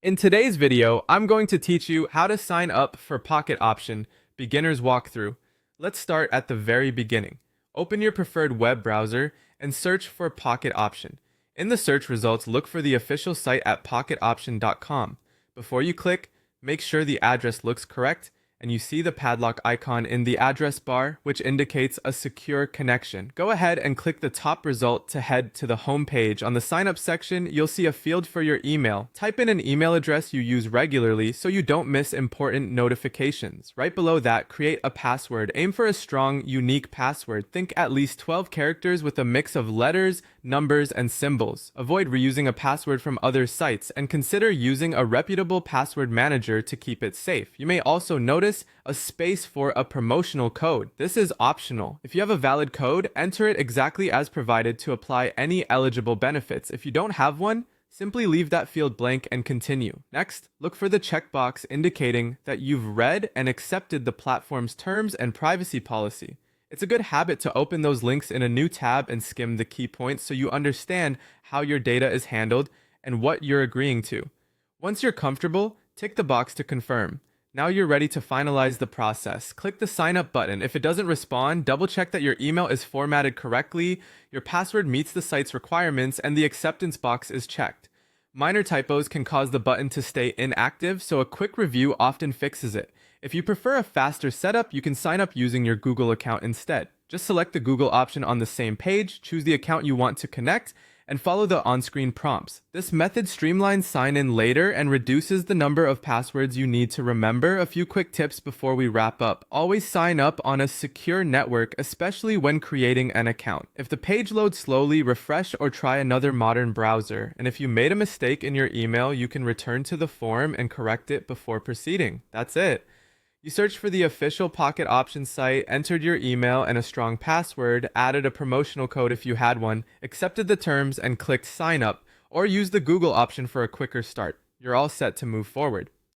In today's video, I'm going to teach you how to sign up for Pocket Option Beginner's Walkthrough. Let's start at the very beginning. Open your preferred web browser and search for Pocket Option. In the search results, look for the official site at pocketoption.com. Before you click, make sure the address looks correct and you see the padlock icon in the address bar, which indicates a secure connection. Go ahead and click the top result to head to the home page. On the sign up section, you'll see a field for your email. Type in an email address you use regularly so you don't miss important notifications. Right below that, create a password. Aim for a strong, unique password. Think at least 12 characters with a mix of letters, numbers, and symbols. Avoid reusing a password from other sites and consider using a reputable password manager to keep it safe. You may also notice a space for a promotional code. This is optional. If you have a valid code, enter it exactly as provided to apply any eligible benefits. If you don't have one, simply leave that field blank and continue. Next, look for the checkbox indicating that you've read and accepted the platform's terms and privacy policy. It's a good habit to open those links in a new tab and skim the key points so you understand how your data is handled and what you're agreeing to. Once you're comfortable, tick the box to confirm. Now you're ready to finalize the process. Click the sign up button. If it doesn't respond, double check that your email is formatted correctly, your password meets the site's requirements, and the acceptance box is checked. Minor typos can cause the button to stay inactive, so a quick review often fixes it. If you prefer a faster setup, you can sign up using your Google account instead. Just select the Google option on the same page, choose the account you want to connect, and follow the on-screen prompts. This method streamlines sign-in later and reduces the number of passwords you need to remember. A few quick tips before we wrap up. Always sign up on a secure network, especially when creating an account. If the page loads slowly, refresh or try another modern browser. And if you made a mistake in your email, you can return to the form and correct it before proceeding. That's it. You searched for the official Pocket Options site, entered your email and a strong password, added a promotional code if you had one, accepted the terms, and clicked sign up, or use the Google option for a quicker start. You're all set to move forward.